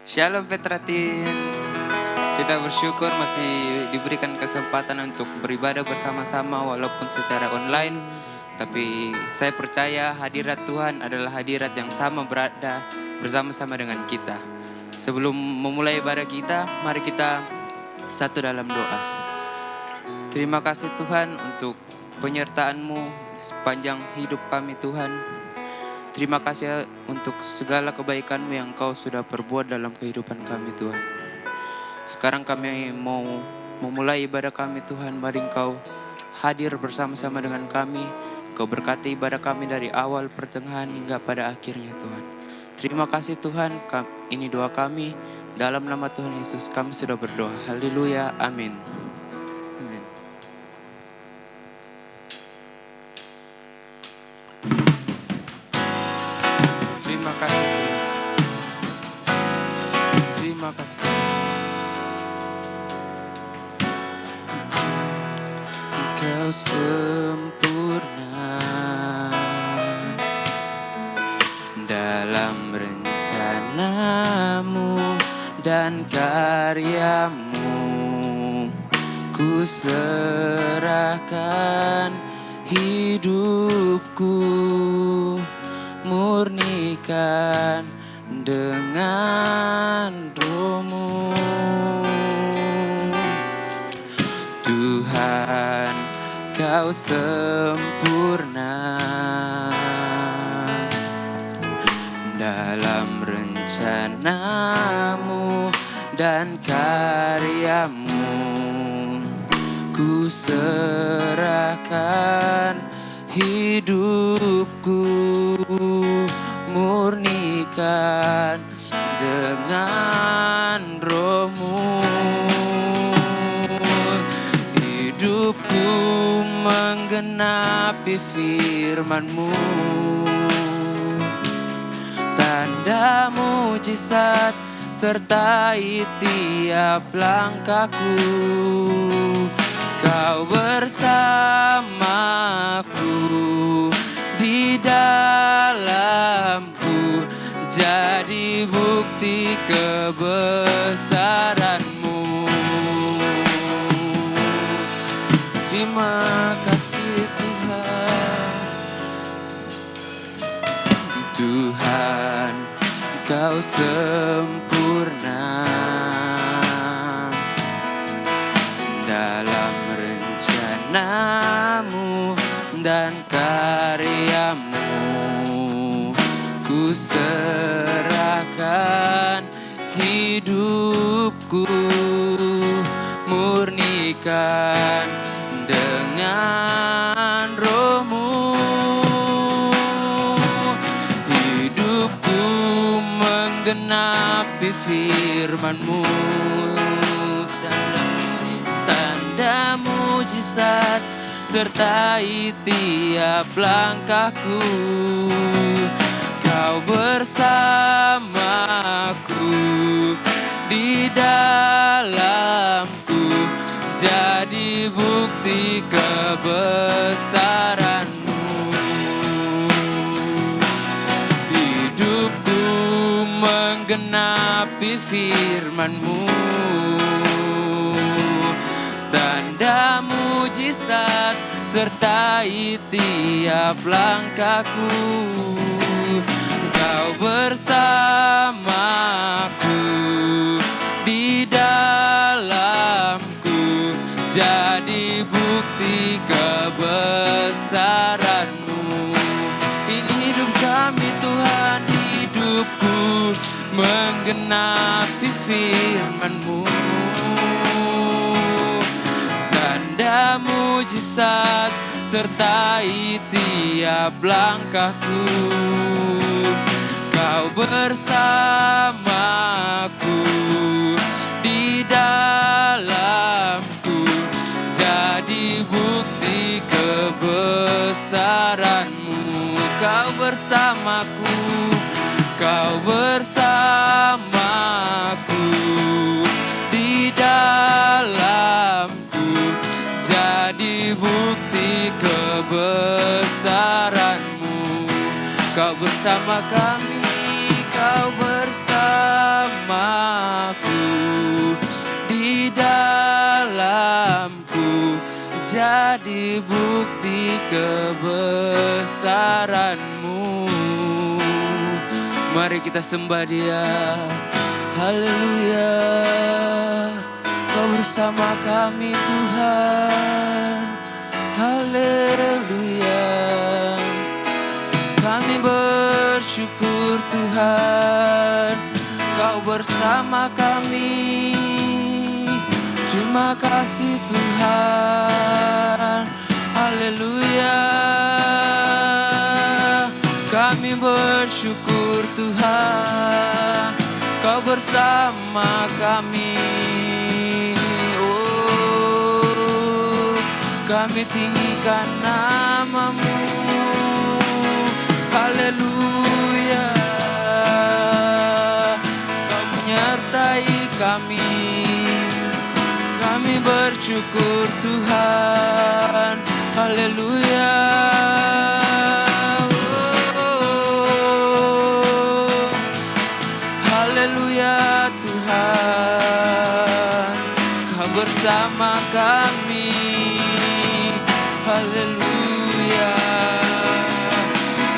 Shalom Petra Teens. Kita bersyukur masih diberikan kesempatan untuk beribadah bersama-sama walaupun secara online. Tapi saya percaya hadirat Tuhan adalah hadirat yang sama berada bersama-sama dengan kita. Sebelum memulai ibadah kita, mari kita satu dalam doa. Terima kasih Tuhan untuk penyertaan-Mu sepanjang hidup kami Tuhan. Terima kasih untuk segala kebaikan-Mu yang Kau sudah perbuat dalam kehidupan kami Tuhan. Sekarang kami mau memulai ibadah kami Tuhan. Mari Engkau hadir bersama-sama dengan kami. Kau berkati ibadah kami dari awal, pertengahan hingga pada akhirnya Tuhan. Terima kasih Tuhan. Ini doa kami. Dalam nama Tuhan Yesus kami sudah berdoa. Haleluya. Amin. Amin. Terima kasih Tuhan. Terima kasih. Engkau sempurna dalam rencana-Mu dan karya-Mu. Ku serahkan hidupku, murnikan dengan Roh-Mu. Tuhan, Kau sempurna dalam rencana-Mu dan karya-Mu. Ku serahkan hidupku, murnikan dengan Roh-Mu. Hidupku menggenapi firman-Mu, tanda mujizat sertai tiap langkahku. Kau bersamaku, di dalamku, jadi bukti kebesaran-Mu. Terima kasih Tuhan. Tuhan, Kau sempurna dalam rencana-Mu dan karya-Mu. Ku serahkan hidupku, murnikan dengan Roh-Mu. Hidupku menggenapi firman-Mu, tanda mujizat sertai tiap langkahku. Kau bersamaku, di dalamku, jadi bukti kebesaran-Mu. Hidupku menggenapi firman-Mu, tanda mujizat sertai tiap langkahku. Kau bersamaku, di dalamku, jadi bukti kebesaran-Mu. Ini hidup kami Tuhan, hidupku menggenapi firman-Mu, tanda mujizat sertai tiap langkahku. Kau bersamaku, di dalamku, jadi bukti kebesaran-Mu. Kau bersamaku, Kau bersamaku, di dalamku, jadi bukti kebesaran-Mu. Kau bersama kami, Kau bersamaku, di dalamku, jadi bukti kebesaran-Mu. Mari kita sembah Dia. Haleluya. Kau bersama kami Tuhan. Haleluya. Kami bersyukur Tuhan, Kau bersama kami. Terima kasih Tuhan. Haleluya. Kami bersyukur Tuhan, Kau bersama kami. Oh, kami tinggikan nama-Mu. Haleluya. Kau menyertai kami. Kami bersyukur Tuhan. Haleluya. Haleluya Tuhan, Kau bersama kami. Haleluya.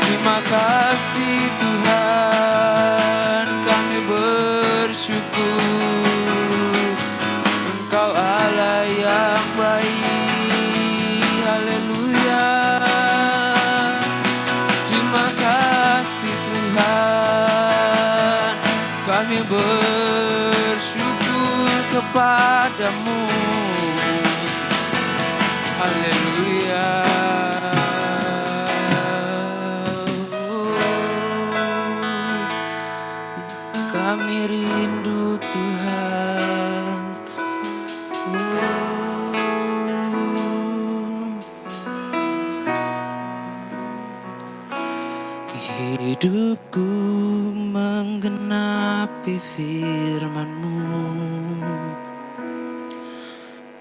Terima kasih Tuhan, kami bersyukur. Engkau Allah yang baik. Haleluya. Terima kasih Tuhan, kami bersyukur kepada-Mu. Haleluya. Kami rindu Tuhan. Hidupku menggenapi firman-Mu,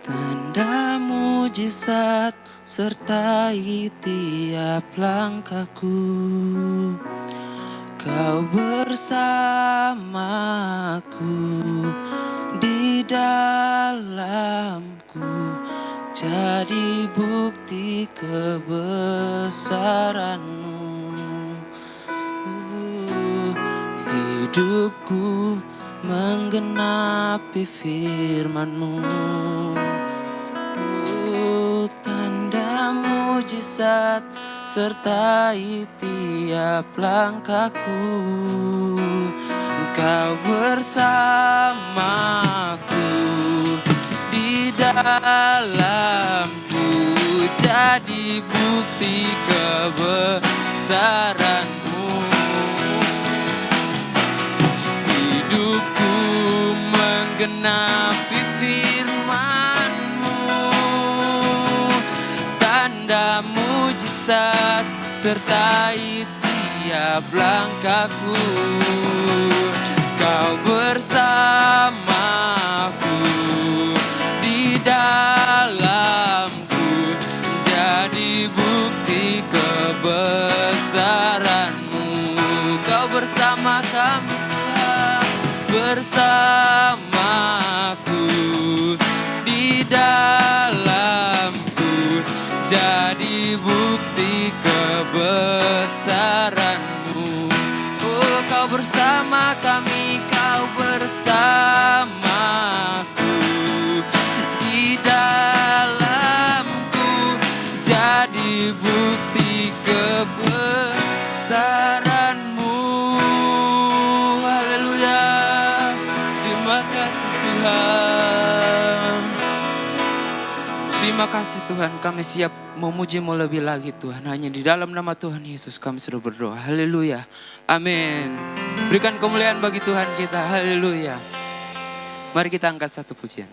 tanda mujizat sertai tiap langkahku. Kau bersamaku, di dalamku, jadi bukti kebesaran-Mu. Hidupku menggenapi firman-Mu, tanda mujizat sertai tiap langkahku. Kau bersamaku, di dalamku, jadi bukti kebesaran-Mu. Hidupku menggenapi firman-Mu, tanda mujizat sertai tiap langkahku. Kau bersamaku, di dalamku, jadi bukti kebesaran-Mu. Kau bersama kami Tuhan, bersamaku, di dalamku, jadi bukti kebesaran-Mu. Oh, Kau bersama kami, Kau bersamaku, di dalamku, jadi bukti kebesaran-Mu. Haleluya. Terima kasih Tuhan. Terima kasih Tuhan, kami siap memuji-Mu lebih lagi Tuhan. Hanya di dalam nama Tuhan Yesus kami sudah berdoa. Haleluya. Amin. Berikan kemuliaan bagi Tuhan kita. Haleluya. Mari kita angkat satu pujian.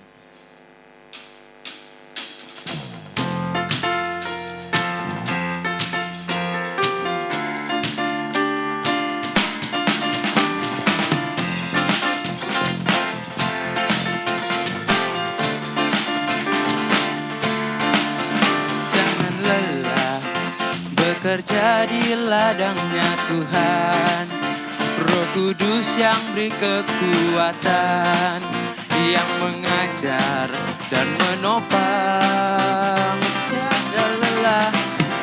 Bekerja di ladangnya Tuhan, Roh Kudus yang beri kekuatan, yang mengajar dan menopang.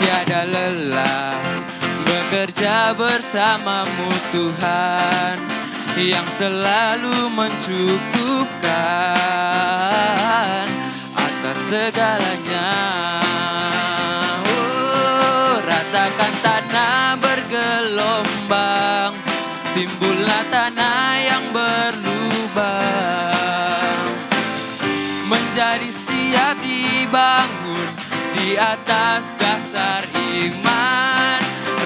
Tiada lelah bekerja bersamamu Tuhan, yang selalu mencukupkan atas segalanya. Ratakan tanah bergelombang, timbullah tanah yang berlubang, menjadi siap dibangun di atas dasar iman.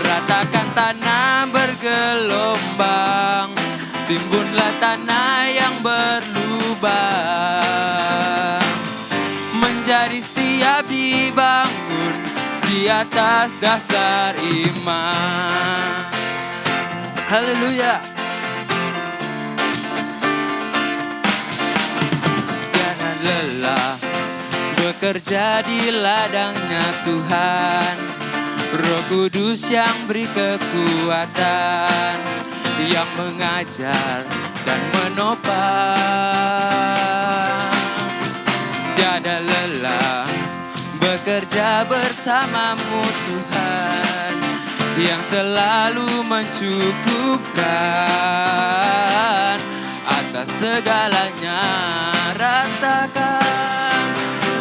Ratakan tanah bergelombang, timbunlah tanah yang berlubang, menjadi siap dibangun di atas dasar iman. Haleluya. Jangan lelah bekerja di ladangnya Tuhan. Roh Kudus yang beri kekuatan, yang mengajar dan menopang. Tiada lelah bekerja bersamamu Tuhan, yang selalu mencukupkan atas segalanya.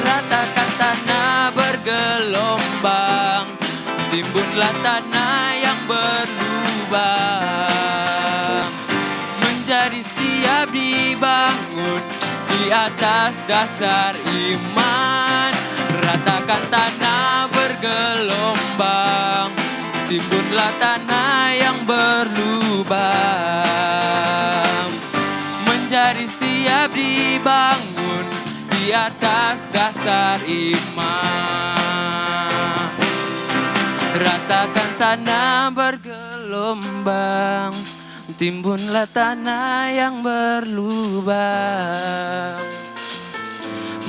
Ratakan tanah bergelombang, timbunlah tanah yang berlubang, menjadi siap dibangun di atas dasar iman. Ratakan tanah bergelombang, timbunlah tanah yang berlubang, menjadi siap dibangun di atas dasar iman. Ratakan tanah bergelombang, timbunlah tanah yang berlubang,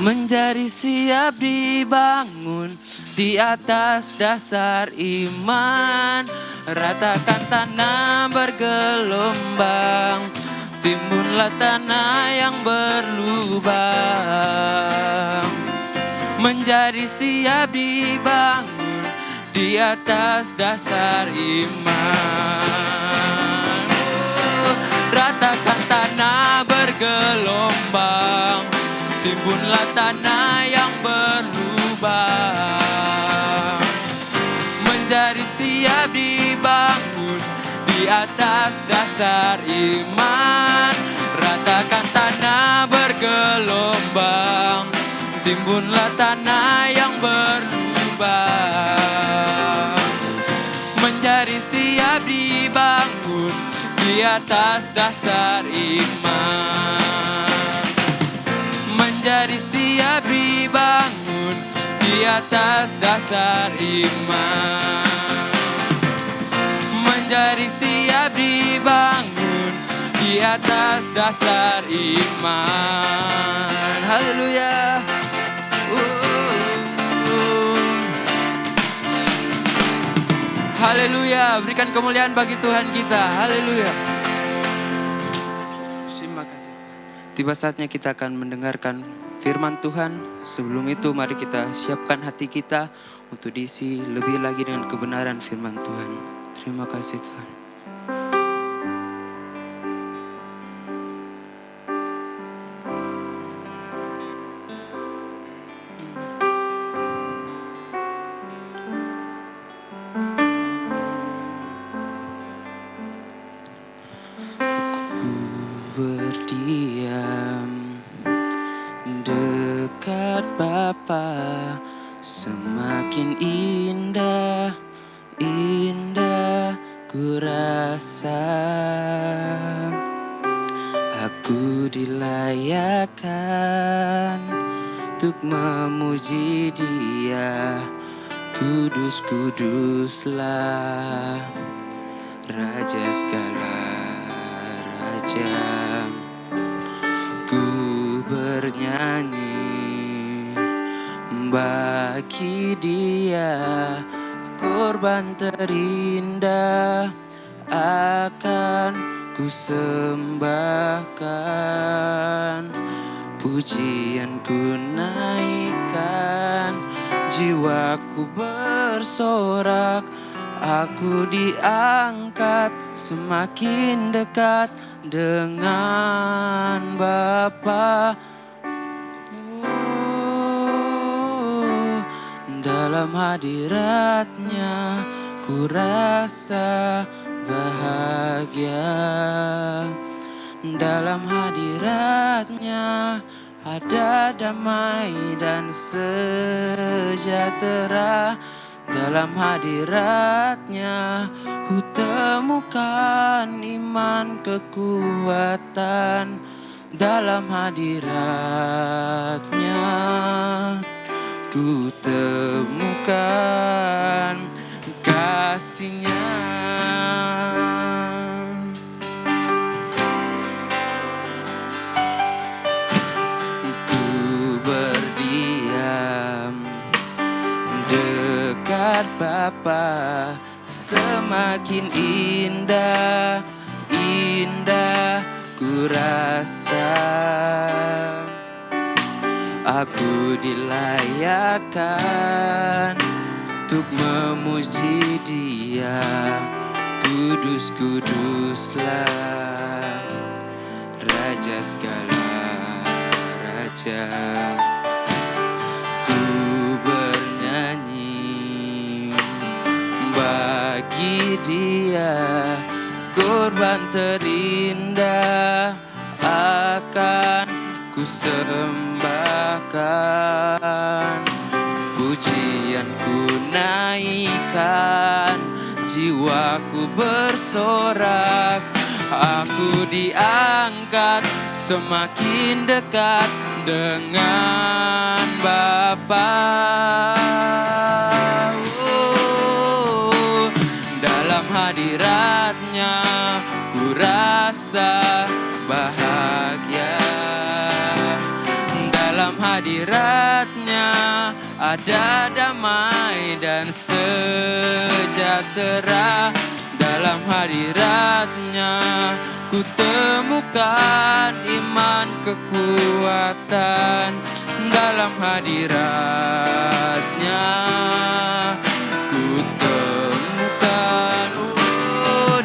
menjadi siap dibangun di atas dasar iman. Ratakan tanah bergelombang, timbunlah tanah yang berlubang, menjadi siap dibangun di atas dasar iman. Ratakan tanah bergelombang, timbunlah tanah yang berlubang, menjadi siap dibangun di atas dasar iman. Ratakan tanah bergelombang, timbunlah tanah yang berlubang, menjadi siap dibangun di atas dasar iman, menjadi siap dibangun di atas dasar iman, menjadi siap dibangun di atas dasar iman. Haleluya. Haleluya, berikan kemuliaan bagi Tuhan kita. Haleluya. Terima kasih Tuhan. Tiba saatnya kita akan mendengarkan firman Tuhan. Sebelum itu mari kita siapkan hati kita untuk diisi lebih lagi dengan kebenaran firman Tuhan. Terima kasih Tuhan. Berdiam dekat Bapa, semakin indah, indah ku rasa. Aku dilayakkan untuk memuji Dia. Kudus, kuduslah Raja segala raja. Ku bernyanyi bagi Dia, korban terindah akan ku sembahkan, pujian ku naikkan, jiwaku bersorak, aku diangkat semakin dekat dengan Bapa. Dalam hadiratnya ku rasa bahagia. Dalam hadiratnya ada damai dan sejahtera. Dalam hadiratnya ku temukan iman kekuatan. Dalam hadiratnya ku temukan kasih-Nya. Ku berdiam dekat Bapa, semakin indah, indah ku rasa. Aku dilayakkan untuk memuji Dia. Kudus, kuduslah Raja segala raja. Ku bernyanyi bagi Dia, korban terindah akan ku sembahkan, pujian ku naikkan, jiwaku bersorak, aku diangkat semakin dekat dengan Bapa. Dalam hadiratnya ku rasa bahagia. Dalam hadiratnya ada damai dan sejahtera. Dalam hadiratnya ku temukan iman kekuatan. Dalam hadiratnya ku temukan,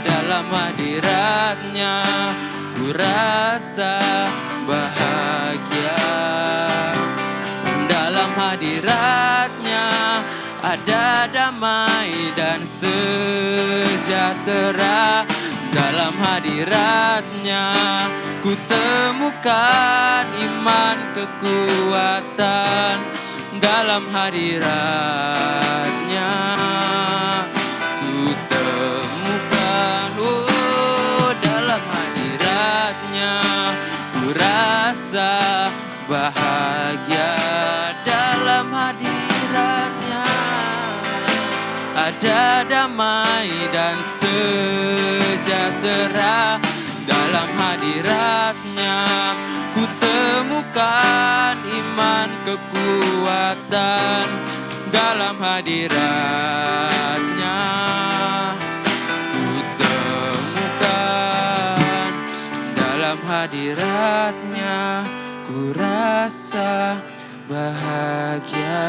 dalam hadiratnya ku rasa bahagia. Dalam hadiratnya ada damai dan sejahtera. Dalam hadiratnya ku temukan iman kekuatan. Dalam hadiratnya ku temukan, dalam hadiratnya ku rasa bahagia. Dalam hadiratnya ada damai dan sejahtera. Dalam hadiratnya ku temukan iman kekuatan. Dalam hadiratnya ku temukan, dalam hadiratnya ku rasa bahagia.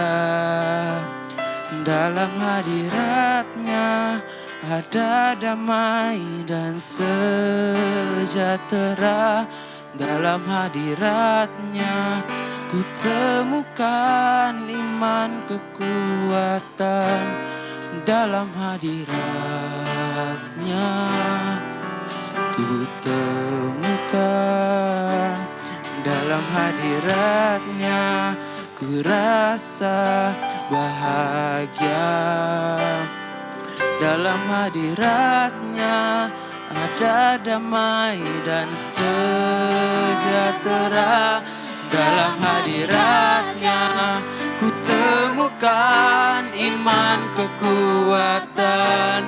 Dalam hadiratnya ada damai dan sejahtera. Dalam hadiratnya ku temukan iman kekuatan. Dalam hadiratnya ku temukan, dalam hadiratnya ku rasa bahagia. Dalam hadiratnya ada damai dan sejahtera. Dalam hadiratnya ku temukan iman kekuatan.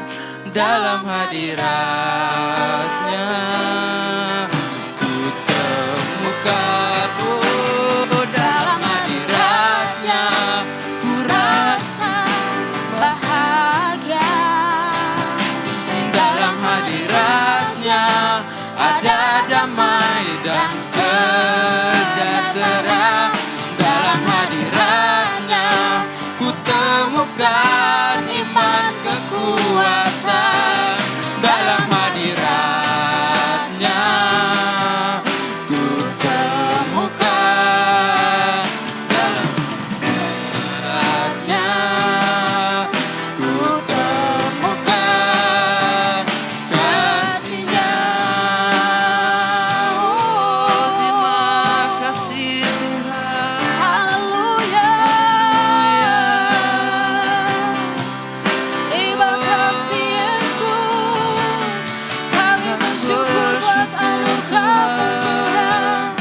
Dalam hadiratnya ku temukan, dalam hadiratnya ku rasa bahagia. Dalam hadiratnya temukan iman kekuatan dalam hadiratnya. Ku temukan dalam hadiratnya. Ku temukan kasih-Nya. Oh, terima kasih Tuhan. Haleluya. Terima kasih Yesus. Kami bersyukur buat anugerah-Mu Tuhan.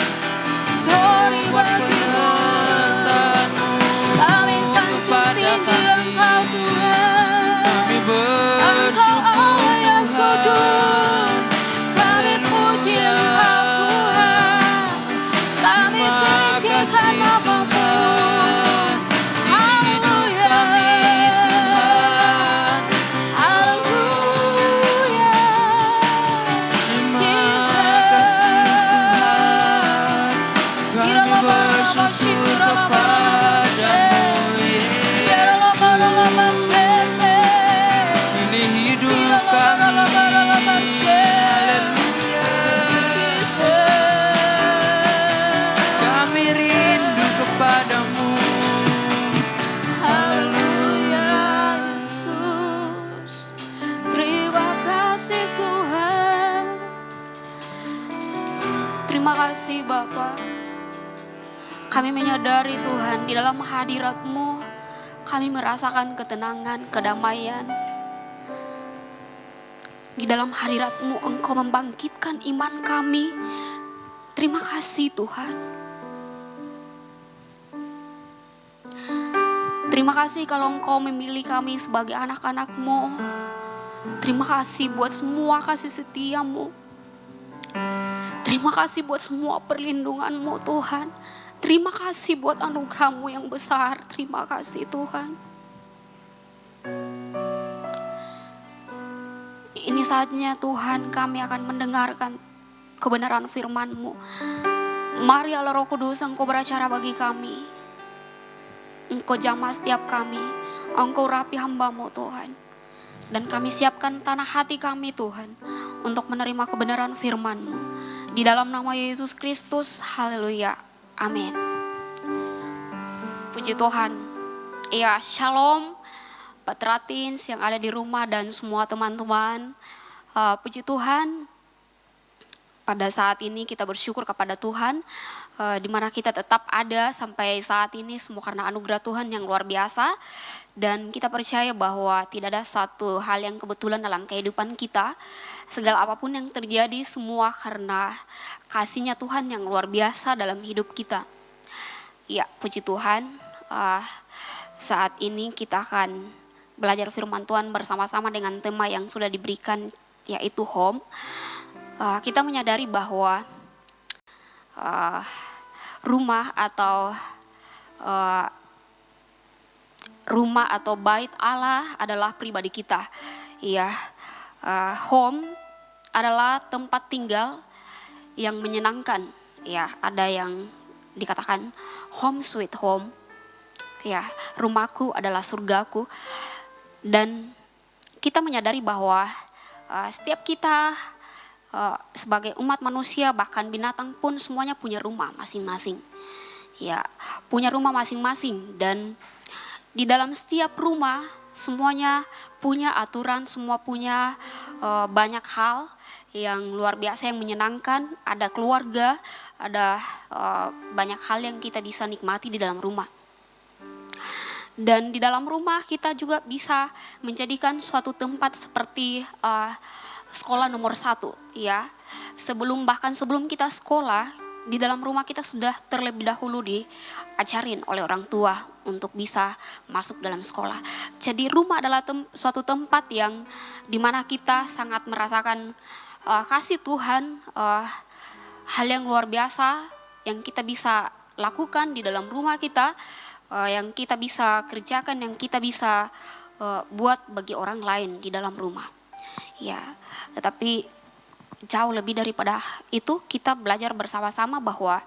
Glory bagi-Mu. Kami sanjung tinggi Engkau Tuhan. Kami Engkau bersyukur Allah yang Tuhan. kudus. Kami puji Engkau Tuhan. Kami tinggikan nama-Mu. Haleluya. Haleluya. Kami bersyukur kepadamu, ini hidup kami. Haleluya. Kami rindu kepadamu. Haleluya Yesus. Terima kasih Tuhan. Terima kasih Bapa. Kami menyadari Tuhan, di dalam hadirat-Mu kami merasakan ketenangan, kedamaian. Di dalam hadirat-Mu Engkau membangkitkan iman kami. Terima kasih Tuhan. Terima kasih kalau Engkau memilih kami sebagai anak-anak-Mu. Terima kasih buat semua kasih setia-Mu. Terima kasih buat semua perlindungan-Mu Tuhan. Terima kasih buat anugerah-Mu yang besar. Terima kasih Tuhan. Ini saatnya Tuhan kami akan mendengarkan kebenaran firman-Mu. Mari Allah Roh Kudus, Engkau beracara bagi kami. Engkau jamah setiap kami. Engkau rapi hamba-Mu Tuhan. Dan kami siapkan tanah hati kami Tuhan untuk menerima kebenaran firman-Mu. Di dalam nama Yesus Kristus, haleluya, amin. Puji Tuhan. Ya, shalom Pak Tratins yang ada di rumah dan semua teman-teman. Puji Tuhan. Pada saat ini kita bersyukur kepada Tuhan, di mana kita tetap ada sampai saat ini semua karena anugerah Tuhan yang luar biasa. Dan kita percaya bahwa tidak ada satu hal yang kebetulan dalam kehidupan kita. Segala apapun yang terjadi semua karena kasih-Nya Tuhan yang luar biasa dalam hidup kita. Ya, puji Tuhan. Saat ini kita akan belajar firman Tuhan bersama-sama dengan tema yang sudah diberikan, yaitu home. Kita menyadari bahwa rumah atau bait Allah adalah pribadi kita. Ya, home adalah tempat tinggal yang menyenangkan. Ya, ada yang dikatakan home sweet home. Ya, rumahku adalah surgaku. Dan kita menyadari bahwa setiap kita sebagai umat manusia, bahkan binatang pun semuanya punya rumah masing-masing. Ya, punya rumah masing-masing. Dan di dalam setiap rumah semuanya punya aturan, semua punya banyak hal yang luar biasa yang menyenangkan. Ada keluarga, ada banyak hal yang kita bisa nikmati di dalam rumah. Dan di dalam rumah kita juga bisa menjadikan suatu tempat seperti sekolah nomor 1, ya. Sebelum kita sekolah, di dalam rumah kita sudah terlebih dahulu diajarin oleh orang tua untuk bisa masuk dalam sekolah. Jadi rumah adalah suatu tempat yang dimana kita sangat merasakan kasih Tuhan, hal yang luar biasa yang kita bisa lakukan di dalam rumah kita, yang kita bisa kerjakan, yang kita bisa buat bagi orang lain di dalam rumah. Ya, tetapi jauh lebih daripada itu, kita belajar bersama-sama bahwa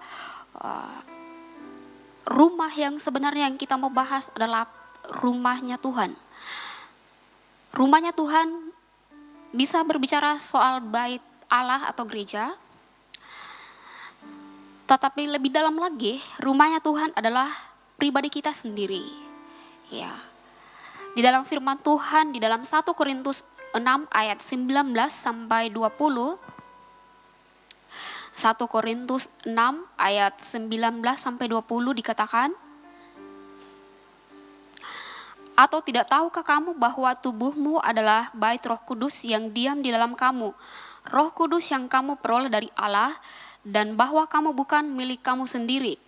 rumah yang sebenarnya yang kita mau bahas adalah rumahnya Tuhan. Rumahnya Tuhan bisa berbicara soal bait Allah atau gereja, tetapi lebih dalam lagi, rumahnya Tuhan adalah pribadi kita sendiri. Ya. Di dalam firman Tuhan, di dalam 1 Korintus 6 ayat 19 sampai 20. 1 Korintus 6 ayat 19 sampai 20 dikatakan, atau tidak tahukah kamu bahwa tubuhmu adalah bait Roh Kudus yang diam di dalam kamu, Roh Kudus yang kamu peroleh dari Allah, dan bahwa kamu bukan milik kamu sendiri,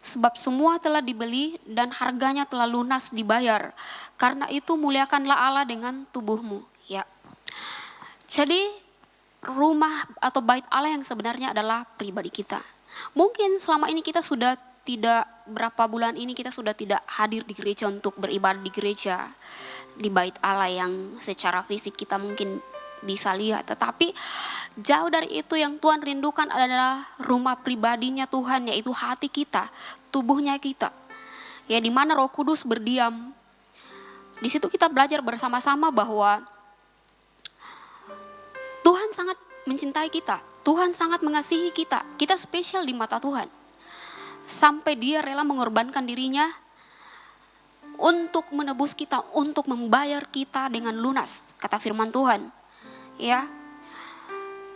sebab semua telah dibeli dan harganya telah lunas dibayar. Karena itu muliakanlah Allah dengan tubuhmu. Ya. Jadi rumah atau bait Allah yang sebenarnya adalah pribadi kita. Mungkin selama ini kita sudah tidak, berapa bulan ini kita sudah tidak hadir di gereja untuk beribadah di gereja, di bait Allah yang secara fisik kita mungkin bisa lihat. Tetapi jauh dari itu, yang Tuhan rindukan adalah rumah pribadinya Tuhan, yaitu hati kita, tubuhnya kita. Ya, di mana Roh Kudus berdiam. Di situ kita belajar bersama-sama bahwa Tuhan sangat mencintai kita. Tuhan sangat mengasihi kita. Kita spesial di mata Tuhan. Sampai Dia rela mengorbankan dirinya untuk menebus kita, untuk membayar kita dengan lunas, kata firman Tuhan. Ya.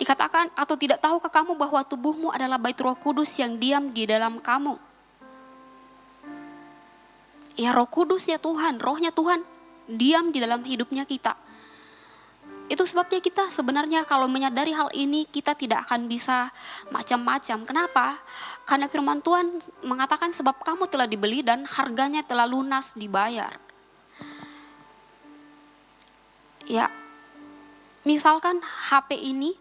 Dikatakan, atau tidak tahukah kamu bahwa tubuhmu adalah bait Roh Kudus yang diam di dalam kamu? Ya, Roh Kudus ya Tuhan, rohnya Tuhan diam di dalam hidupnya kita. Itu sebabnya kita sebenarnya kalau menyadari hal ini, kita tidak akan bisa macam-macam. Kenapa? Karena firman Tuhan mengatakan sebab kamu telah dibeli dan harganya telah lunas dibayar. Ya, misalkan HP ini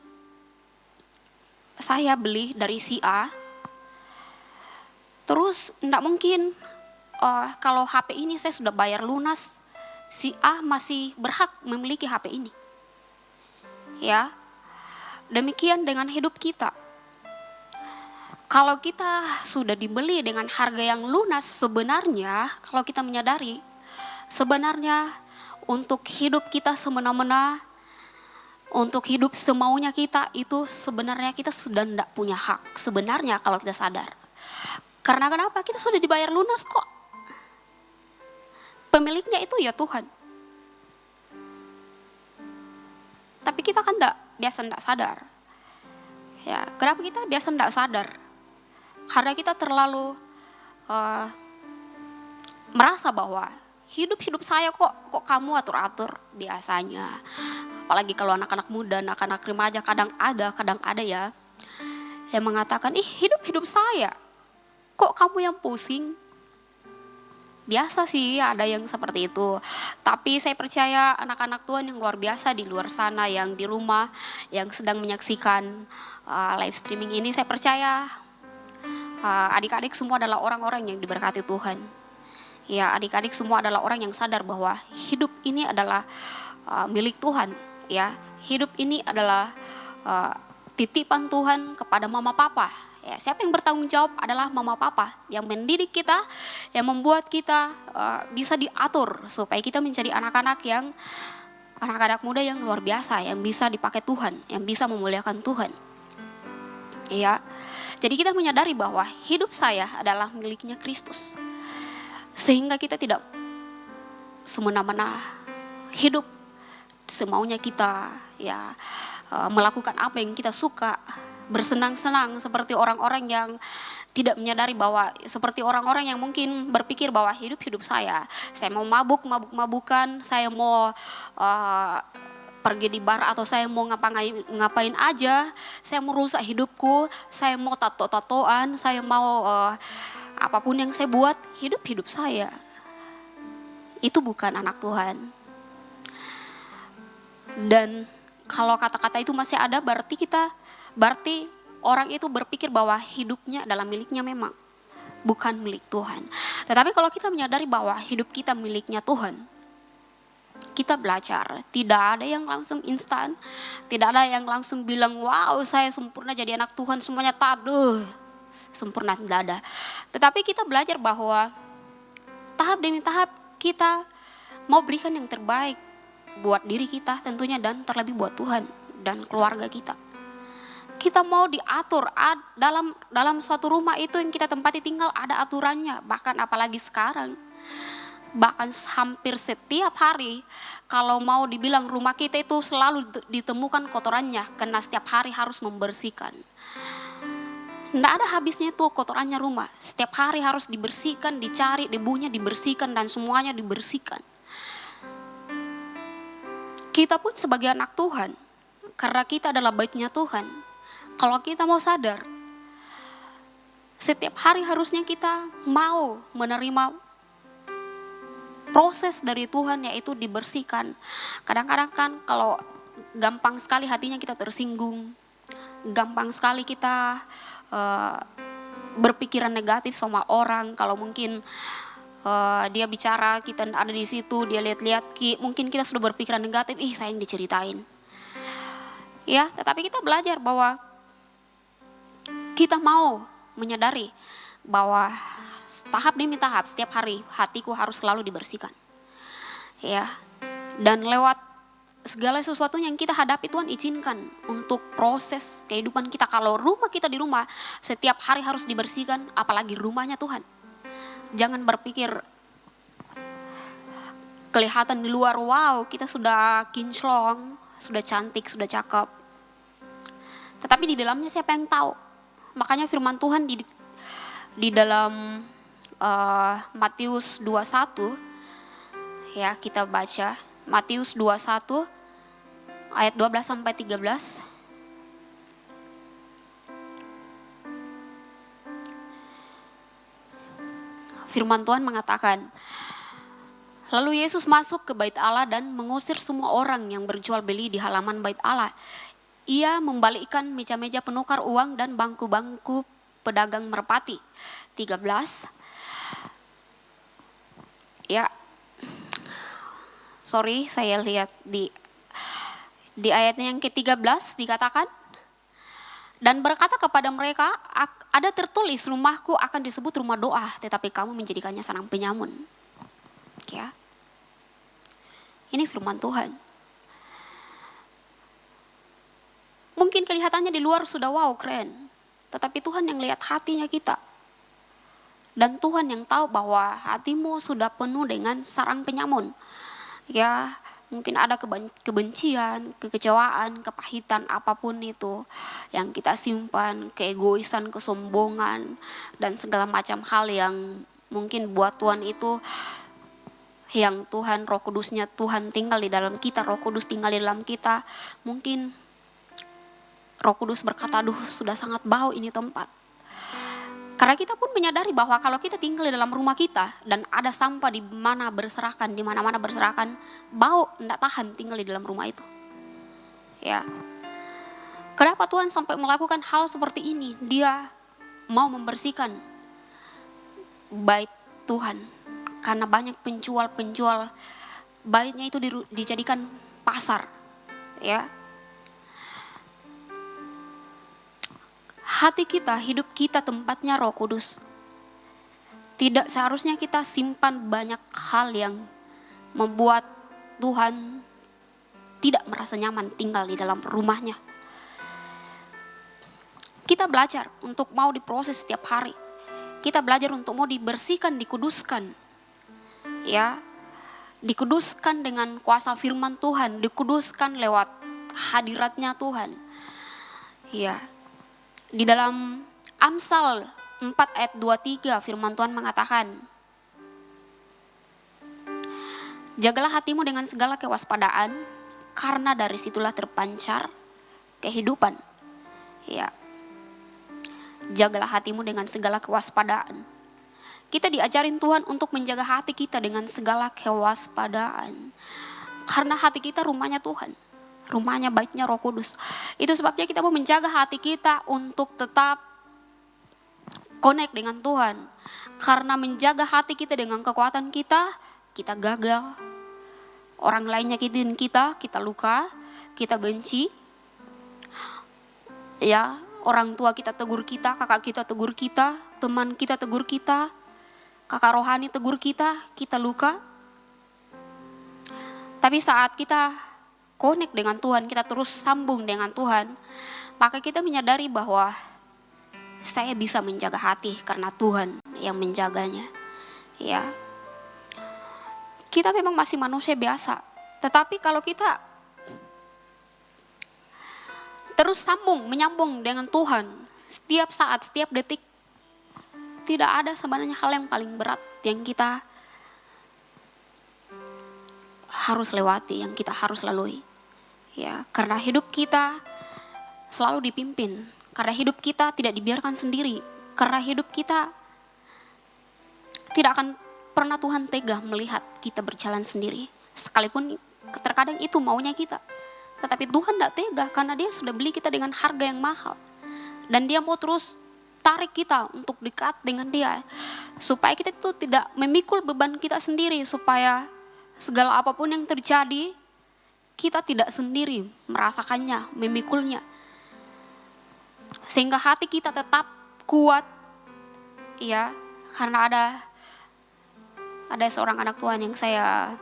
saya beli dari si A, terus enggak mungkin kalau HP ini saya sudah bayar lunas, si A masih berhak memiliki HP ini. Ya, demikian dengan hidup kita. Kalau kita sudah dibeli dengan harga yang lunas, sebenarnya kalau kita menyadari, sebenarnya untuk hidup kita semena-mena, untuk hidup semaunya kita, itu sebenarnya kita sudah tidak punya hak. Sebenarnya kalau kita sadar. Karena kenapa? Kita sudah dibayar lunas kok. Pemiliknya itu ya Tuhan. Tapi kita kan biasa tidak sadar. Ya, kenapa kita biasa tidak sadar? Karena kita terlalu merasa bahwa hidup saya kok kamu atur-atur biasanya. Apalagi kalau anak-anak muda, anak-anak remaja kadang ada ya yang mengatakan, hidup saya kok kamu yang pusing. Biasa sih ada yang seperti itu. Tapi saya percaya anak-anak Tuhan yang luar biasa di luar sana, yang di rumah, yang sedang menyaksikan live streaming ini, saya percaya adik-adik semua adalah orang-orang yang diberkati Tuhan. Ya, adik-adik semua adalah orang yang sadar bahwa hidup ini adalah milik Tuhan. Ya, hidup ini adalah titipan Tuhan kepada mama papa. Ya, siapa yang bertanggung jawab adalah mama papa yang mendidik kita, yang membuat kita bisa diatur supaya kita menjadi anak-anak muda yang luar biasa, yang bisa dipakai Tuhan, yang bisa memuliakan Tuhan. Ya, jadi kita menyadari bahwa hidup saya adalah miliknya Kristus, sehingga kita tidak semena-mena hidup semaunya kita, ya, melakukan apa yang kita suka, bersenang-senang seperti orang-orang yang tidak menyadari bahwa, seperti orang-orang yang mungkin berpikir bahwa hidup saya mau mabuk-mabukan, saya mau pergi di bar, atau saya mau ngapain aja, saya mau rusak hidupku, saya mau tato-tatoan, saya mau apapun yang saya buat, hidup saya. Itu bukan anak Tuhan. Dan kalau kata-kata itu masih ada, berarti orang itu berpikir bahwa hidupnya adalah miliknya, memang bukan milik Tuhan. Tetapi kalau kita menyadari bahwa hidup kita miliknya Tuhan, kita belajar, tidak ada yang langsung instan, tidak ada yang langsung bilang, wow saya sempurna jadi anak Tuhan, semuanya sempurna, tidak ada. Tetapi kita belajar bahwa tahap demi tahap kita mau berikan yang terbaik buat diri kita tentunya, dan terlebih buat Tuhan dan keluarga kita. Kita mau diatur dalam suatu rumah itu yang kita tempati tinggal, ada aturannya. Bahkan apalagi sekarang, bahkan hampir setiap hari, kalau mau dibilang rumah kita itu selalu ditemukan kotorannya, karena setiap hari harus membersihkan. Nggak ada habisnya tuh kotorannya rumah. Setiap hari harus dibersihkan, dicari debunya, dibersihkan, dan semuanya dibersihkan. Kita pun sebagai anak Tuhan, karena kita adalah baitnya Tuhan, kalau kita mau sadar, setiap hari harusnya kita mau menerima proses dari Tuhan, yaitu dibersihkan. Kadang-kadang kan kalau gampang sekali hatinya kita tersinggung, gampang sekali kita berpikiran negatif sama orang. Kalau mungkin dia bicara, kita ada di situ, dia lihat-lihat, mungkin kita sudah berpikiran negatif, saya yang diceritain. Ya, tetapi kita belajar bahwa kita mau menyadari bahwa tahap demi tahap, setiap hari hatiku harus selalu dibersihkan. Ya, dan lewat segala sesuatu yang kita hadapi, Tuhan izinkan untuk proses kehidupan kita. Kalau rumah kita di rumah, setiap hari harus dibersihkan, apalagi rumahnya Tuhan. Jangan berpikir kelihatan di luar, wow kita sudah kinclong, sudah cantik, sudah cakep. Tetapi di dalamnya siapa yang tahu? Makanya firman Tuhan di dalam Matius 21, ya kita baca Matius 21 ayat 12 sampai 13. Firman Tuhan mengatakan, lalu Yesus masuk ke bait Allah dan mengusir semua orang yang berjual beli di halaman bait Allah. Ia membalikkan meja-meja penukar uang dan bangku-bangku pedagang merpati. 13. Ya, sorry, saya lihat di ayatnya yang ke-13 dikatakan, dan berkata kepada mereka, ada tertulis rumahku akan disebut rumah doa, tetapi kamu menjadikannya sarang penyamun. Ya. Ini firman Tuhan. Mungkin kelihatannya di luar sudah wow keren, tetapi Tuhan yang lihat hatinya kita. Dan Tuhan yang tahu bahwa hatimu sudah penuh dengan sarang penyamun. Ya, mungkin ada kebencian, kekecewaan, kepahitan, apapun itu yang kita simpan, keegoisan, kesombongan, dan segala macam hal yang mungkin buat Tuhan itu, yang Tuhan Roh Kudusnya Tuhan tinggal di dalam kita, Roh Kudus tinggal di dalam kita. Mungkin Roh Kudus berkata, aduh sudah sangat bau ini tempat. Karena kita pun menyadari bahwa kalau kita tinggal di dalam rumah kita dan ada sampah di mana berserakan, di mana-mana berserakan, bau tidak tahan tinggal di dalam rumah itu. Ya. Kenapa Tuhan sampai melakukan hal seperti ini? Dia mau membersihkan bait Tuhan. Karena banyak penjual-penjual, baitnya itu dijadikan pasar. Ya. Hati kita, hidup kita tempatnya Roh Kudus. Tidak seharusnya kita simpan banyak hal yang membuat Tuhan tidak merasa nyaman tinggal di dalam rumahnya. Kita belajar untuk mau diproses setiap hari. Kita belajar untuk mau dibersihkan, dikuduskan. Ya, dikuduskan dengan kuasa firman Tuhan, dikuduskan lewat hadiratnya Tuhan. Ya. Di dalam Amsal 4 ayat 23 firman Tuhan mengatakan, jagalah hatimu dengan segala kewaspadaan, karena dari situlah terpancar kehidupan. Ya. Jagalah hatimu dengan segala kewaspadaan. Kita diajarin Tuhan untuk menjaga hati kita dengan segala kewaspadaan. Karena hati kita rumahnya Tuhan. Rumahnya baiknya Roh Kudus. Itu sebabnya kita mau menjaga hati kita untuk tetap connect dengan Tuhan. Karena menjaga hati kita dengan kekuatan kita, kita gagal. Orang lain nyakitin kita, kita luka, kita benci. Ya, orang tua kita tegur kita, kakak kita tegur kita, teman kita tegur kita, kakak rohani tegur kita, kita luka. Tapi saat kita connect dengan Tuhan, kita terus sambung dengan Tuhan, maka kita menyadari bahwa saya bisa menjaga hati karena Tuhan yang menjaganya. Ya, kita memang masih manusia biasa, tetapi kalau kita terus menyambung dengan Tuhan setiap saat, setiap detik, tidak ada sebenarnya hal yang paling berat yang kita harus lewati, yang kita harus lalui. Ya, karena hidup kita selalu dipimpin, karena hidup kita tidak dibiarkan sendiri, karena hidup kita tidak akan pernah Tuhan tega melihat kita berjalan sendiri. Sekalipun terkadang itu maunya kita, tetapi Tuhan tidak tega karena Dia sudah beli kita dengan harga yang mahal. Dan Dia mau terus tarik kita untuk dekat dengan Dia, supaya kita itu tidak memikul beban kita sendiri, supaya segala apapun yang terjadi kita tidak sendiri merasakannya, memikulnya, sehingga hati kita tetap kuat. Ya, karena ada seorang anak Tuhan yang saya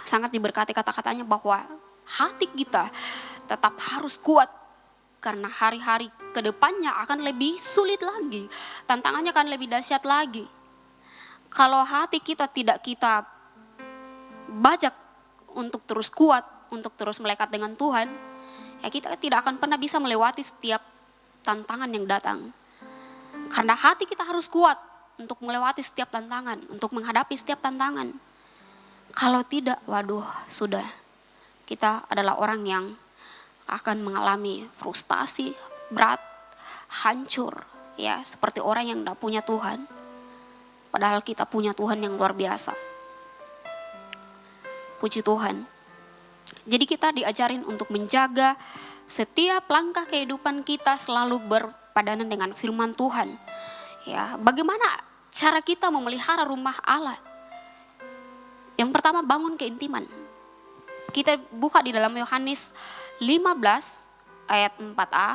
sangat diberkati kata-katanya bahwa hati kita tetap harus kuat, karena hari-hari ke depannya akan lebih sulit lagi, tantangannya akan lebih dahsyat lagi. Kalau hati kita tidak kita bajak untuk terus kuat, untuk terus melekat dengan Tuhan, ya kita tidak akan pernah bisa melewati setiap tantangan yang datang. Karena hati kita harus kuat untuk melewati setiap tantangan, untuk menghadapi setiap tantangan. Kalau tidak, waduh, sudah. Kita adalah orang yang akan mengalami frustasi, berat, hancur, ya, seperti orang yang tidak punya Tuhan. Padahal kita punya Tuhan yang luar biasa. Puji Tuhan. Jadi kita diajarin untuk menjaga setiap langkah kehidupan kita selalu berpadanan dengan firman Tuhan. Ya, bagaimana cara kita memelihara rumah Allah? Yang pertama, bangun keintiman. Kita buka di dalam Yohanes 15 ayat 4a.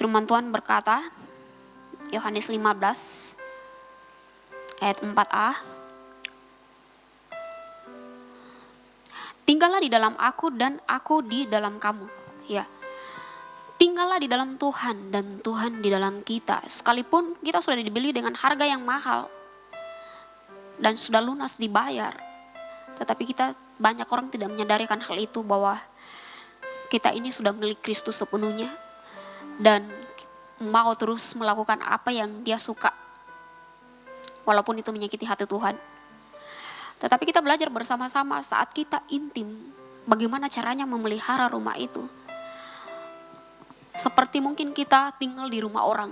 Firman Tuhan berkata, Yohanes 15 ayat 4a. Tinggallah di dalam aku dan aku di dalam kamu. Ya. Tinggallah di dalam Tuhan dan Tuhan di dalam kita. Sekalipun kita sudah dibeli dengan harga yang mahal dan sudah lunas dibayar, tetapi kita, banyak orang tidak menyadari hal itu, bahwa kita ini sudah milik Kristus sepenuhnya dan mau terus melakukan apa yang Dia suka, walaupun itu menyakiti hati Tuhan. Tetapi kita belajar bersama-sama saat kita intim, bagaimana caranya memelihara rumah itu. Seperti mungkin kita tinggal di rumah orang.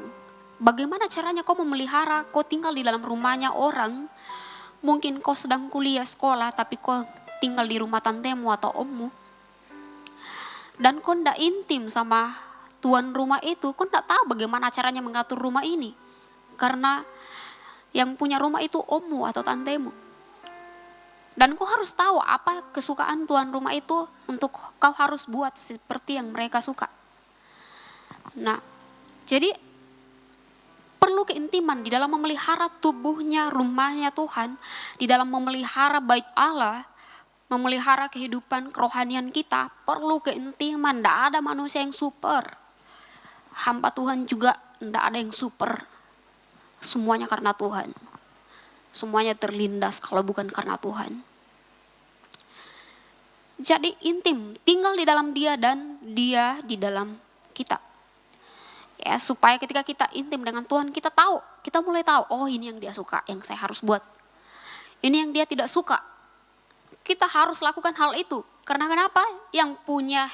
Bagaimana caranya kau memelihara, kau tinggal di dalam rumahnya orang. Mungkin kau sedang kuliah sekolah, tapi kau tinggal di rumah tantemu atau ommu. Dan kau tidak intim sama tuan rumah itu, kau tidak tahu bagaimana caranya mengatur rumah ini. Karena yang punya rumah itu ommu atau tantemu. Dan kau harus tahu apa kesukaan tuan rumah itu untuk kau harus buat seperti yang mereka suka. Nah, jadi perlu keintiman di dalam memelihara tubuhnya, rumahnya Tuhan, di dalam memelihara bait Allah, memelihara kehidupan kerohanian kita, perlu keintiman. Tidak ada manusia yang super. Hamba Tuhan juga tidak ada yang super. Semuanya karena Tuhan. Semuanya terlindas kalau bukan karena Tuhan. Jadi intim, tinggal di dalam Dia dan Dia di dalam kita. Ya, supaya ketika kita intim dengan Tuhan, kita tahu, kita mulai tahu, oh ini yang Dia suka, yang saya harus buat. Ini yang Dia tidak suka. Kita harus lakukan hal itu. Karena kenapa? Yang punya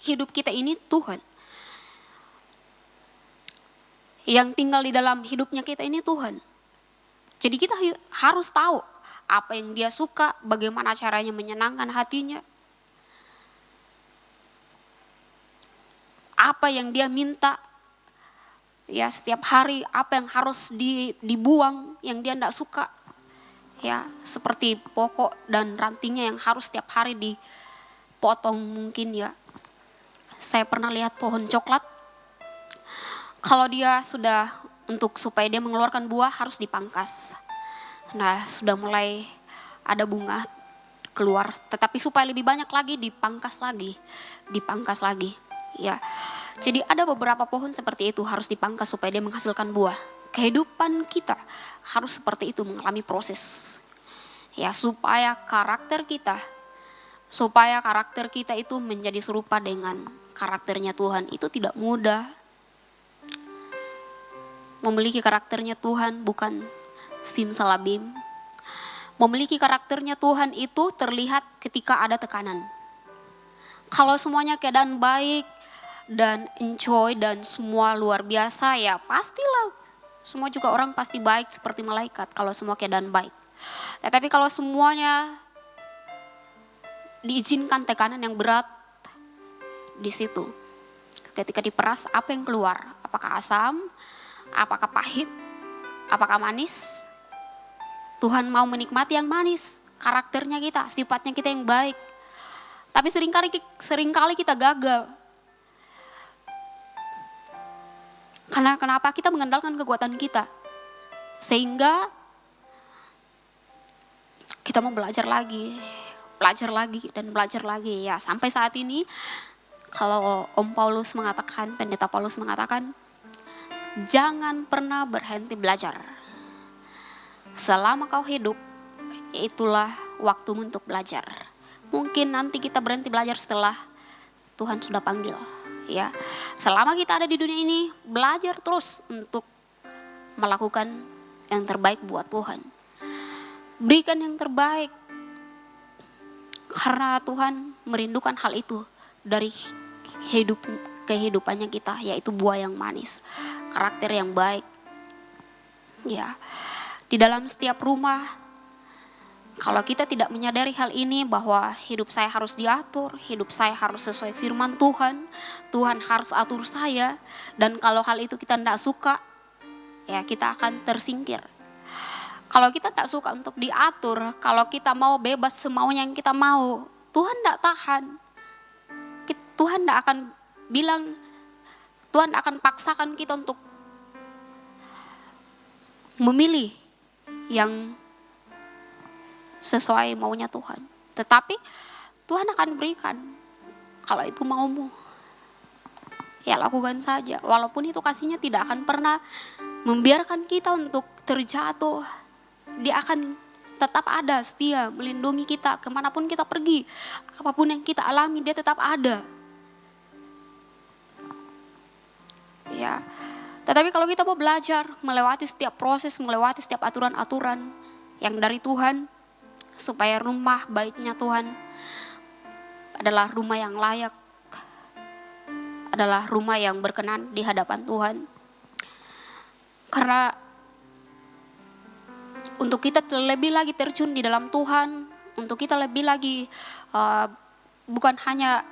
hidup kita ini Tuhan. Yang tinggal di dalam hidupnya kita ini Tuhan. Jadi kita harus tahu apa yang Dia suka, bagaimana caranya menyenangkan hatinya. Apa yang Dia minta. Ya, setiap hari apa yang harus dibuang yang Dia tidak suka. Ya, seperti pokok dan rantingnya yang harus setiap hari dipotong mungkin ya. Saya pernah lihat pohon coklat. Kalau dia sudah untuk supaya dia mengeluarkan buah harus dipangkas. Nah, sudah mulai ada bunga keluar, tetapi supaya lebih banyak lagi dipangkas lagi. Ya. Jadi ada beberapa pohon seperti itu harus dipangkas supaya dia menghasilkan buah. Kehidupan kita harus seperti itu, mengalami proses. Ya, supaya karakter kita itu menjadi serupa dengan karakternya Tuhan. Itu tidak mudah. Memiliki karakternya Tuhan bukan simsalabim. Memiliki karakternya Tuhan itu terlihat ketika ada tekanan. Kalau semuanya keadaan baik dan enjoy dan semua luar biasa, ya pastilah semua juga orang pasti baik seperti malaikat kalau semua keadaan baik. Tetapi kalau semuanya diizinkan tekanan yang berat, di situ ketika diperas apa yang keluar? Apakah asam? Apakah pahit? Apakah manis? Tuhan mau menikmati yang manis, karakternya kita, sifatnya kita yang baik. Tapi seringkali kita gagal. Karena kenapa? Kita mengandalkan kekuatan kita. Sehingga kita mau belajar lagi dan belajar lagi. Ya, sampai saat ini kalau Pendeta Paulus mengatakan, jangan pernah berhenti belajar. Selama kau hidup, itulah waktumu untuk belajar. Mungkin nanti kita berhenti belajar setelah Tuhan sudah panggil. Ya, selama kita ada di dunia ini, belajar terus untuk melakukan yang terbaik buat Tuhan. Berikan yang terbaik. Karena Tuhan merindukan hal itu dari kehidupannya kita, yaitu buah yang manis, karakter yang baik. Ya, di dalam setiap rumah, kalau kita tidak menyadari hal ini bahwa hidup saya harus diatur, hidup saya harus sesuai firman Tuhan, Tuhan harus atur saya, dan kalau hal itu kita tidak suka, ya kita akan tersingkir. Kalau kita tidak suka untuk diatur, kalau kita mau bebas semaunya yang kita mau, Tuhan tidak tahan. Tuhan tidak akan bilang, Tuhan akan paksakan kita untuk memilih yang sesuai maunya Tuhan. Tetapi Tuhan akan berikan, kalau itu maumu, ya lakukan saja. Walaupun itu kasihnya tidak akan pernah membiarkan kita untuk terjatuh. Dia akan tetap ada, setia, melindungi kita kemanapun kita pergi. Apapun yang kita alami, dia tetap ada. Ya, tetapi kalau kita mau belajar, melewati setiap proses, melewati setiap aturan-aturan yang dari Tuhan, supaya rumah baiknya Tuhan adalah rumah yang layak, adalah rumah yang berkenan di hadapan Tuhan. Karena untuk kita lebih lagi terjun di dalam Tuhan, untuk kita lebih lagi bukan hanya,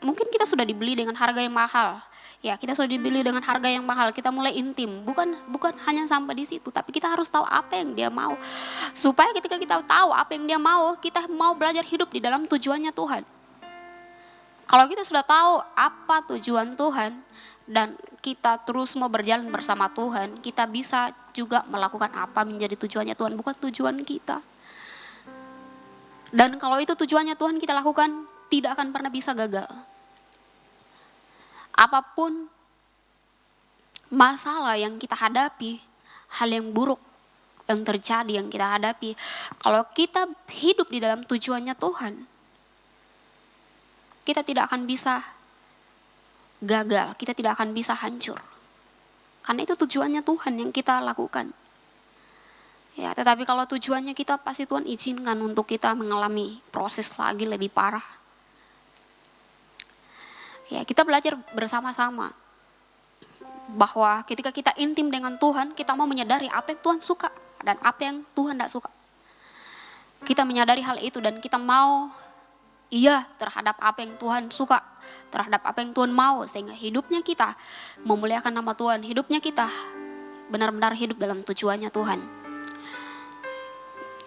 mungkin kita sudah dibeli dengan harga yang mahal. Ya, kita sudah dibeli dengan harga yang mahal, kita mulai intim. Bukan hanya sampai di situ, tapi kita harus tahu apa yang dia mau. Supaya ketika kita tahu apa yang dia mau, kita mau belajar hidup di dalam tujuannya Tuhan. Kalau kita sudah tahu apa tujuan Tuhan, dan kita terus mau berjalan bersama Tuhan, kita bisa juga melakukan apa menjadi tujuannya Tuhan, bukan tujuan kita. Dan kalau itu tujuannya Tuhan kita lakukan, tidak akan pernah bisa gagal. Apapun masalah yang kita hadapi, hal yang buruk yang terjadi yang kita hadapi, kalau kita hidup di dalam tujuannya Tuhan, kita tidak akan bisa gagal, kita tidak akan bisa hancur. Karena itu tujuannya Tuhan yang kita lakukan. Ya, tetapi kalau tujuannya kita, pasti Tuhan izinkan untuk kita mengalami proses lagi lebih parah. Ya, kita belajar bersama-sama bahwa ketika kita intim dengan Tuhan, kita mau menyadari apa yang Tuhan suka dan apa yang Tuhan tidak suka. Kita menyadari hal itu dan kita mau iya terhadap apa yang Tuhan suka, terhadap apa yang Tuhan mau, sehingga hidupnya kita memuliakan nama Tuhan, hidupnya kita benar-benar hidup dalam tujuannya Tuhan.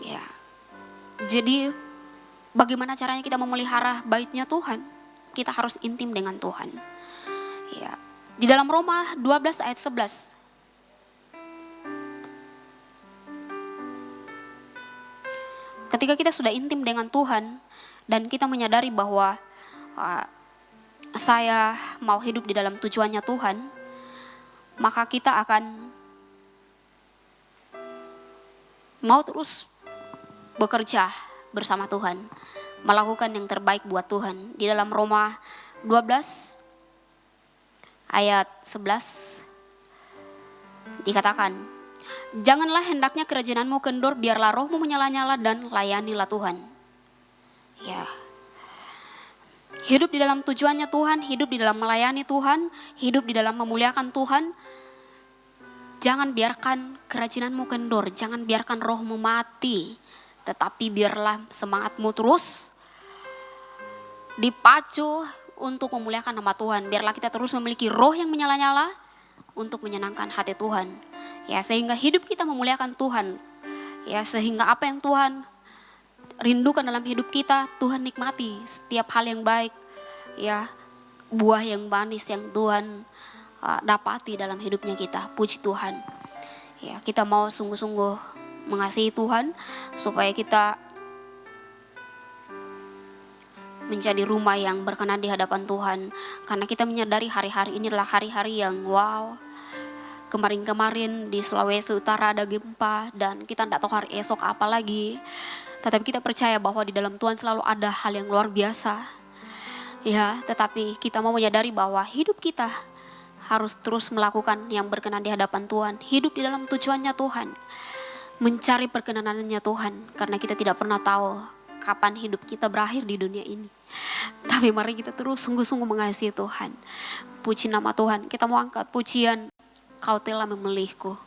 Ya, jadi bagaimana caranya kita memelihara baitnya Tuhan? Kita harus intim dengan Tuhan. Ya, di dalam Roma 12 ayat 11. Ketika kita sudah intim dengan Tuhan dan kita menyadari bahwa saya mau hidup di dalam tujuannya Tuhan, maka kita akan mau terus bekerja bersama Tuhan, melakukan yang terbaik buat Tuhan. Di dalam Roma 12 ayat 11 dikatakan, janganlah hendaknya kerajinanmu kendor, biarlah rohmu menyala-nyala dan layanilah Tuhan. Ya. Hidup di dalam tujuannya Tuhan, hidup di dalam melayani Tuhan, hidup di dalam memuliakan Tuhan. Jangan biarkan kerajinanmu kendor, jangan biarkan rohmu mati, tetapi biarlah semangatmu terus dipacu untuk memuliakan nama Tuhan. Biarlah kita terus memiliki roh yang menyala-nyala untuk menyenangkan hati Tuhan. Ya, sehingga hidup kita memuliakan Tuhan. Ya, sehingga apa yang Tuhan rindukan dalam hidup kita, Tuhan nikmati setiap hal yang baik, ya, buah yang manis yang Tuhan dapati dalam hidupnya kita. Puji Tuhan. Ya, kita mau sungguh-sungguh mengasihi Tuhan supaya kita menjadi rumah yang berkenan di hadapan Tuhan. Karena kita menyadari hari-hari ini adalah hari-hari yang wow. Kemarin-kemarin di Sulawesi Utara ada gempa dan kita tidak tahu hari esok apa lagi. Tetapi kita percaya bahwa di dalam Tuhan selalu ada hal yang luar biasa. Ya, tetapi kita mau menyadari bahwa hidup kita harus terus melakukan yang berkenan di hadapan Tuhan. Hidup di dalam tujuannya Tuhan. Mencari perkenanannya Tuhan. Karena kita tidak pernah tahu kapan hidup kita berakhir di dunia ini. Tapi mari kita terus sungguh-sungguh mengasihi Tuhan. Puji nama Tuhan. Kita mau angkat pujian, Kau telah memilihku.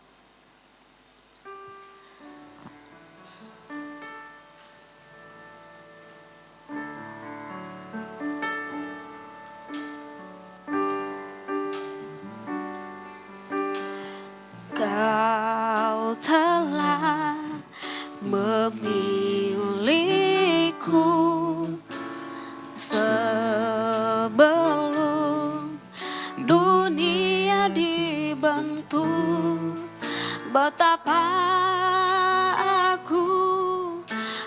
Kau telah memilihku sebelum dunia dibentuk. Betapa aku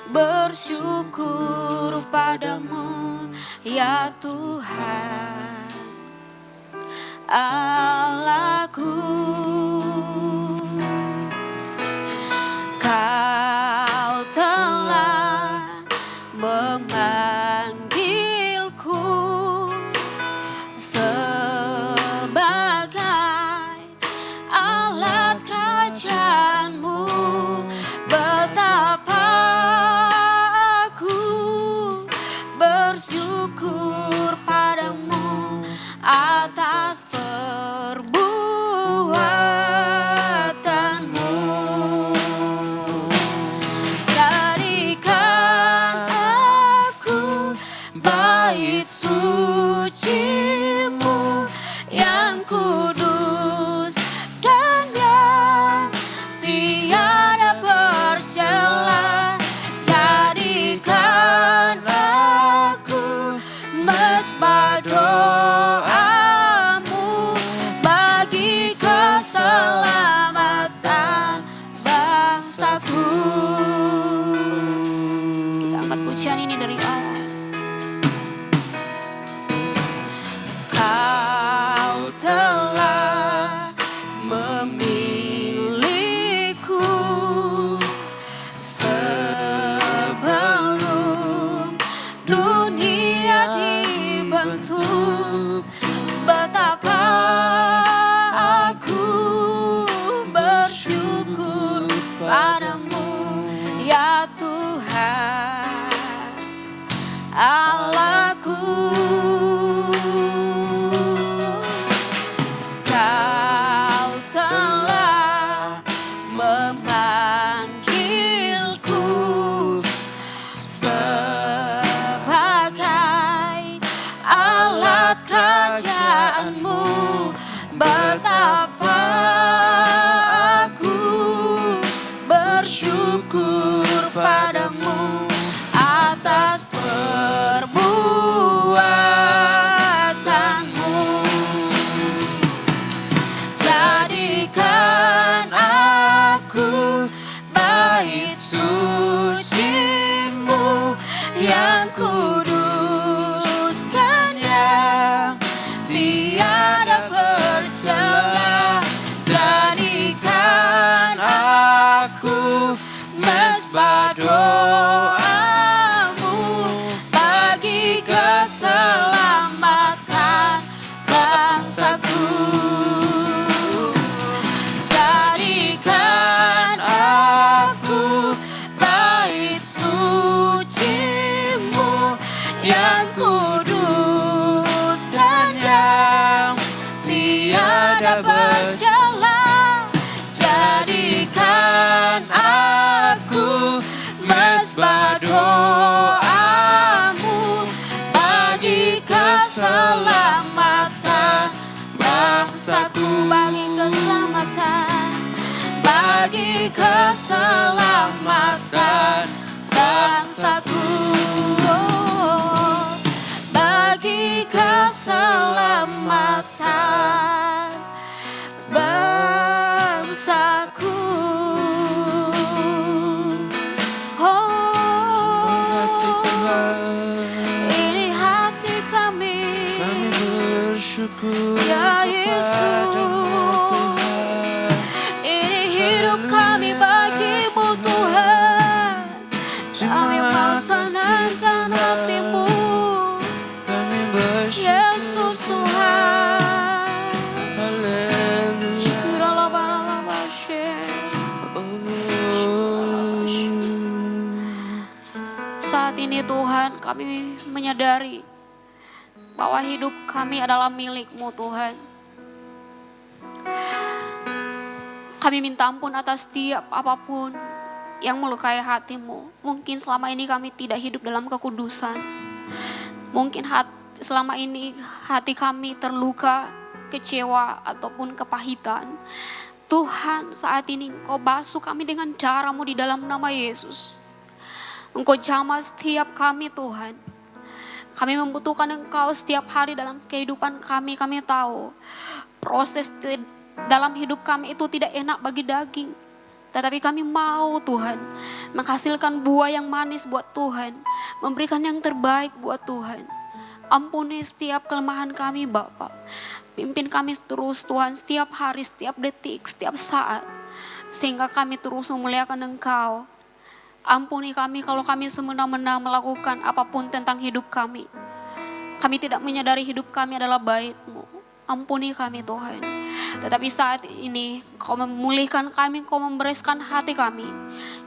bersyukur padamu, ya Tuhan Allahku. Kau telah memanggilku sebagai alat kerajaanmu. Betapa aku bersyukur padamu atas perbuatanmu. Jadikan aku bait suci-Mu yang kudus dan yang tiada bercela. Jadikan aku mesbah doamu bagi keselamatan bangsaku. Kita angkat pujian ini dari Allah. Kau telah memilihku sebelum dunia dibentuk. Betapa aku bersyukur padamu, ya Tuhan Allahku. Kau telah memanggilku sebagai alat kerajaanmu. Betapa aku bersyukur padamu atas perbuatanmu. Jadikan aku bait suci bagi keselamatan, bagi keselamatan bangsaku, bagi keselamatan bangsaku. Kasih Tuhan, Ini hati kami, kami bersyukur ya kepadamu Tuhan. ini hidup kami bagimu Tuhan. Kami melaksanakan hatimu, Kami bersyukur Yesus Tuhan. Haleluya. Saat ini Tuhan, kami menyadari bahwa hidup kami adalah milik-Mu Tuhan. Kami minta ampun atas setiap apapun yang melukai hati-Mu. Mungkin selama ini kami tidak hidup dalam kekudusan. Mungkin selama ini hati kami terluka, kecewa, ataupun kepahitan. Tuhan, saat ini Engkau basuh kami dengan darah-Mu di dalam nama Yesus. Engkau jamah setiap kami Tuhan. Kami membutuhkan Engkau setiap hari dalam kehidupan kami. Kami tahu proses dalam hidup kami itu tidak enak bagi daging. Tetapi kami mau Tuhan menghasilkan buah yang manis buat Tuhan. Memberikan yang terbaik buat Tuhan. Ampuni setiap kelemahan kami Bapa. Pimpin kami terus Tuhan setiap hari, setiap detik, setiap saat. Sehingga kami terus memuliakan Engkau. Ampuni kami kalau kami semena-mena melakukan apapun tentang hidup kami. Kami tidak menyadari hidup kami adalah bait-Mu. Ampuni kami Tuhan. Tetapi saat ini Kau memulihkan kami, Kau membereskan hati kami.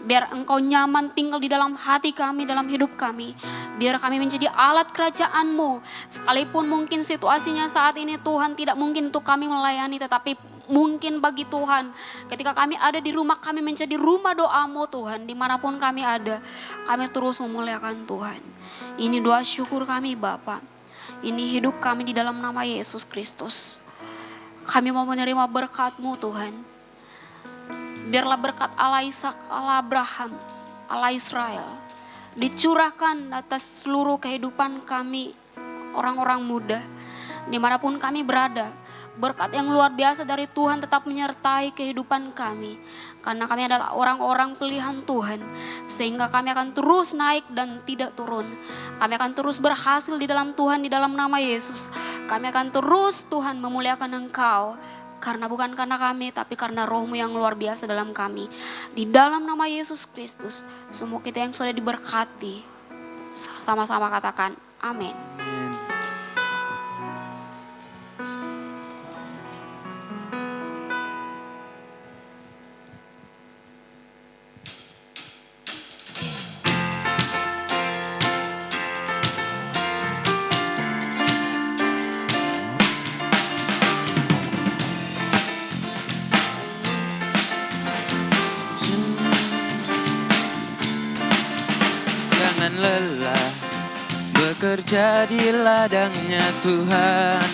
Biar Engkau nyaman tinggal di dalam hati kami, dalam hidup kami. Biar kami menjadi alat kerajaan-Mu. Sekalipun mungkin situasinya saat ini Tuhan tidak mungkin untuk kami melayani, tetapi mungkin bagi Tuhan ketika kami ada di rumah kami menjadi rumah doa-Mu Tuhan. Dimanapun kami ada, kami terus memuliakan Tuhan. Ini doa syukur kami Bapa. Ini hidup kami di dalam nama Yesus Kristus. Kami mau menerima berkat-Mu Tuhan. Biarlah berkat Allah Ishak, Allah Abraham, Allah Israel dicurahkan atas seluruh kehidupan kami, orang-orang muda, dimanapun kami berada. Berkat yang luar biasa dari Tuhan tetap menyertai kehidupan kami. Karena kami adalah orang-orang pilihan Tuhan. Sehingga kami akan terus naik dan tidak turun. Kami akan terus berhasil di dalam Tuhan, di dalam nama Yesus. Kami akan terus Tuhan memuliakan Engkau. Karena bukan karena kami, tapi karena Roh-Mu yang luar biasa dalam kami. Di dalam nama Yesus Kristus, semua kita yang sudah diberkati, sama-sama katakan amin. Jangan lelah bekerja di ladangnya Tuhan.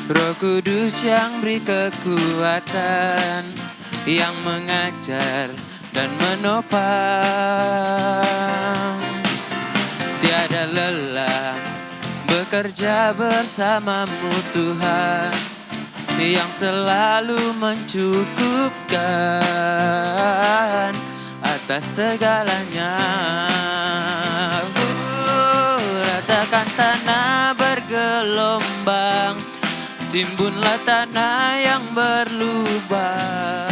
Roh Kudus yang beri kekuatan, yang mengajar dan menopang. Tiada lelah bekerja bersamamu Tuhan, yang selalu mencukupkan atas segalanya. Ratakan tanah bergelombang, timbunlah tanah yang berlubang.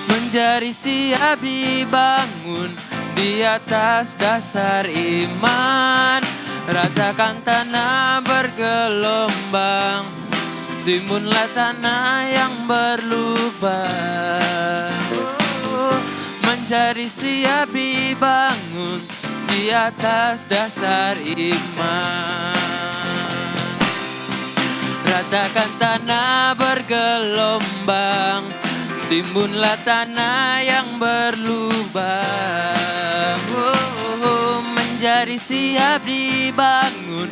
Menjadi siap dibangun di atas dasar iman. Ratakan tanah bergelombang, timbunlah tanah yang berlubang. Menjadi siap dibangun di atas dasar iman. Ratakan tanah bergelombang, timbunlah tanah yang berlubang. Menjadi siap dibangun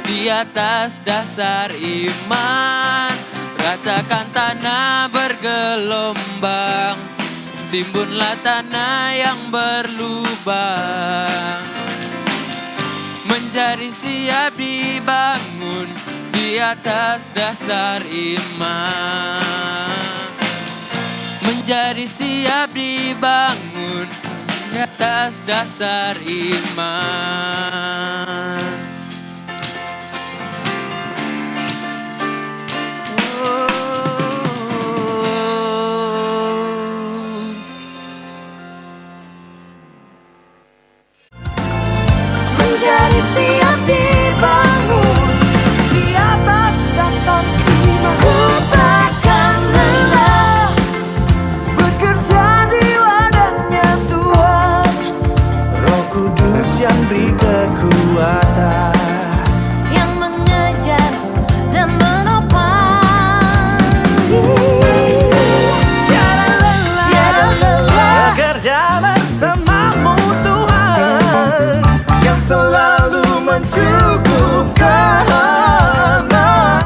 di atas dasar iman. Ratakan tanah bergelombang, timbunlah tanah yang berlubang. Menjadi siap dibangun di atas dasar iman. Menjadi siap dibangun di atas dasar iman.